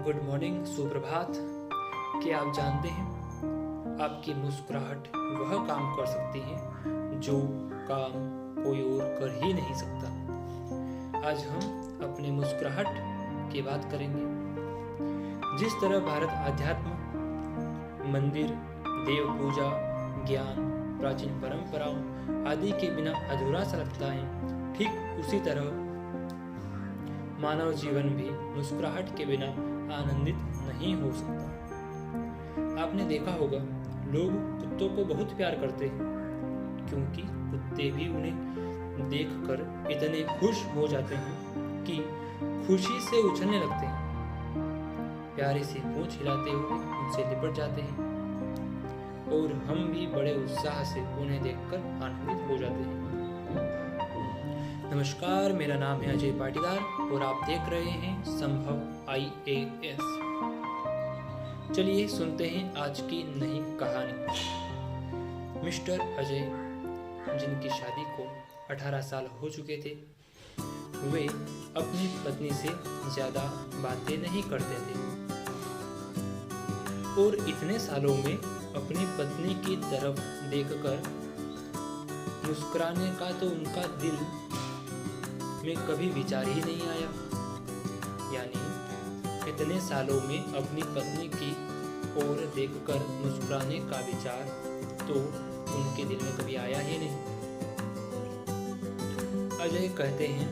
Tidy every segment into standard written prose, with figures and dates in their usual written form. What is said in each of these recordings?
Good morning, सुप्रभात। क्या आप जानते हैं आपकी मुस्कुराहट वह काम कर सकती है जो काम कोई और कर ही नहीं सकता। आज हम अपने मुस्कुराहट की बात करेंगे। जिस तरह भारत अध्यात्म, मंदिर, देव पूजा, ज्ञान, प्राचीन परंपराओं आदि के बिना अधूरा सा लगता है, ठीक उसी तरह मानव जीवन भी मुस्कुराहट के बिना आनंदित नहीं हो सकता। आपने देखा होगा, लोग कुत्तों को बहुत प्यार करते हैं क्योंकि कुत्ते भी उन्हें देखकर इतने खुश हो जाते हैं कि खुशी से उछलने लगते हैं। प्यारे से पूंछ हिलाते हुए उनसे लिपट जाते हैं और हम भी बड़े उत्साह से उन्हें देखकर आनंदित हो जाते हैं। नमस्कार, मेरा नाम है अजय पाटीदार और आप देख रहे हैं संभव IAS। चलिए सुनते हैं आज की नई कहानी। मिस्टर अजय, जिनकी शादी को 18 साल हो चुके थे, वे अपनी पत्नी से ज्यादा बातें नहीं करते थे और इतने सालों में अपनी पत्नी की तरफ देखकर मुस्कुराने का तो उनका दिल में कभी विचार ही नहीं आया। यानी इतने सालों में अपनी पत्नी की ओर देखकर मुस्कुराने का विचार तो उनके दिल में कभी आया ही नहीं। अजय कहते हैं,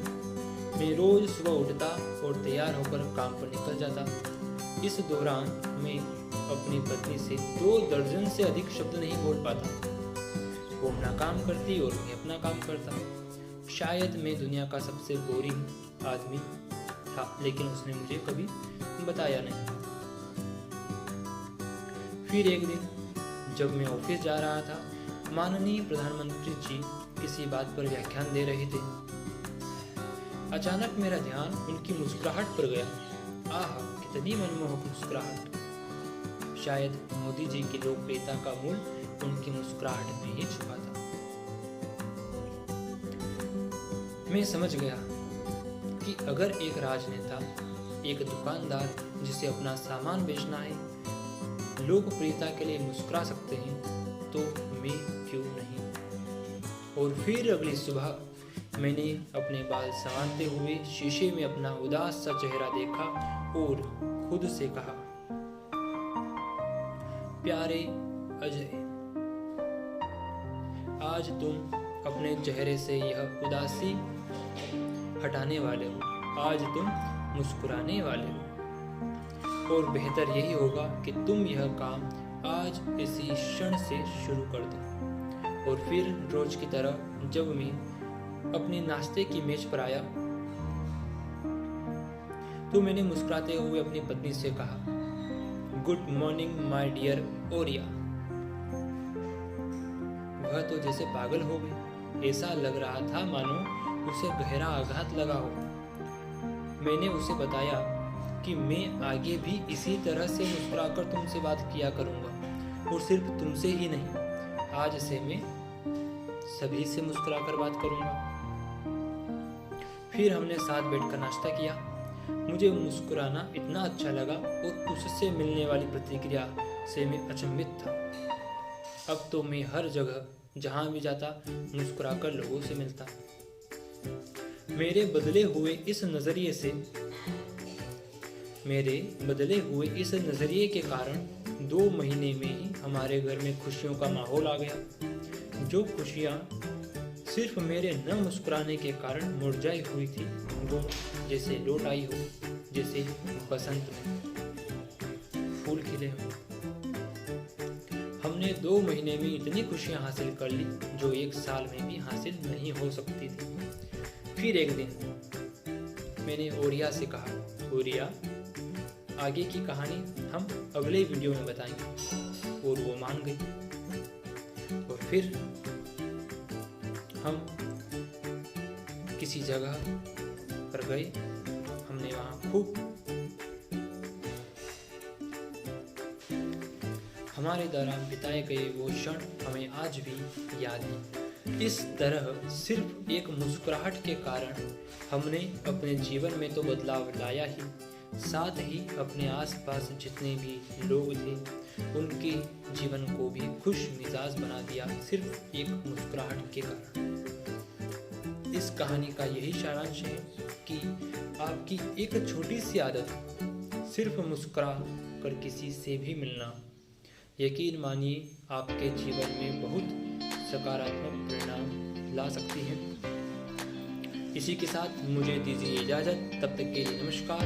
मैं रोज सुबह उठता और तैयार होकर काम पर निकल जाता। इस दौरान मैं अपनी पत्नी से 2 दर्जन से अधिक शब्द नहीं बोल पाता। वो अपना काम करती और मैं अपना काम करता। शायद मैं दुनिया का सबसे बोरिंग आदमी था, लेकिन उसने मुझे कभी बताया नहीं। फिर एक दिन जब मैं ऑफिस जा रहा था, माननीय प्रधानमंत्री जी किसी बात पर व्याख्यान दे रहे थे। अचानक मेरा ध्यान उनकी मुस्कुराहट पर गया। आह, कितनी मनमोहक मुस्कुराहट! शायद मोदी जी की लोकप्रियता का मूल उनकी मुस्कुराहट में ही छुपा था। मैं समझ गया कि अगर एक राजनेता, एक दुकानदार जिसे अपना सामान बेचना है, लोकप्रियता के लिए मुस्कुरा सकते हैं, तो मैं क्यों नहीं। और फिर अगली सुबह मैंने अपने बाल संवारते हुए शीशे में अपना उदास सा चेहरा देखा और खुद से कहा, प्यारे अजय, आज तुम अपने चेहरे से यह उदासी हटाने वाले हो। आज तुम मुस्कुराने वाले हो और बेहतर यही होगा कि तुम यह काम आज इसी क्षण से शुरू कर दो। और फिर रोज की तरह जब मैं अपने नाश्ते की मेज पर आया तो मैंने मुस्कुराते हुए अपनी पत्नी से कहा, गुड मॉर्निंग माय डियर ओरिया। वह तो जैसे पागल हो गई। ऐसा लग रहा था मानो उसे गहरा आघात लगा हो। मैंने उसे बताया कि मैं आगे भी इसी तरह से मुस्कुराकर तुमसे बात किया करूंगा और सिर्फ तुमसे ही नहीं, आज से मैं सभी से मुस्कुराकर बात करूंगा। फिर हमने साथ बैठकर नाश्ता किया। मुझे मुस्कुराना इतना अच्छा लगा और उससे मिलने वाली प्रतिक्रिया से मैं अचंभित था। अब तो मैं हर जगह जहां भी जाता मुस्कुराकर लोगों से मिलता। मेरे बदले हुए इस नजरिए के कारण 2 महीने में ही हमारे घर में खुशियों का माहौल आ गया। जो खुशियां सिर्फ मेरे न मुस्कुराने के कारण मुरझाई हुई थी, वो जैसे लौट आई हो, जैसे बसंत में फूल खिले हो। हमने 2 महीने में इतनी खुशियां हासिल कर ली जो 1 साल में भी हासिल नहीं हो सकती थी। फिर एक दिन मैंने ओरिया से कहा, ओरिया, आगे की कहानी हम अगले वीडियो में बताएंगे। और वो मान गई। और फिर हम किसी जगह पर गए। हमने वहाँ खूब हमारे दौरान बिताए गए वो क्षण हमें आज भी याद है। इस तरह सिर्फ एक मुस्कुराहट के कारण हमने अपने जीवन में तो बदलाव लाया ही, साथ ही अपने आसपास जितने भी लोग थे उनके जीवन को भी खुश मिजाज बना दिया, सिर्फ एक मुस्कुराहट के कारण। इस कहानी का यही सारांश है कि आपकी एक छोटी सी आदत, सिर्फ मुस्कुरा कर किसी से भी मिलना, यकीन मानिए आपके जीवन में बहुत सकारात्मक परिणाम ला सकती है। इसी के साथ मुझे दीजिए इजाज़त, तब तक के लिए नमस्कार।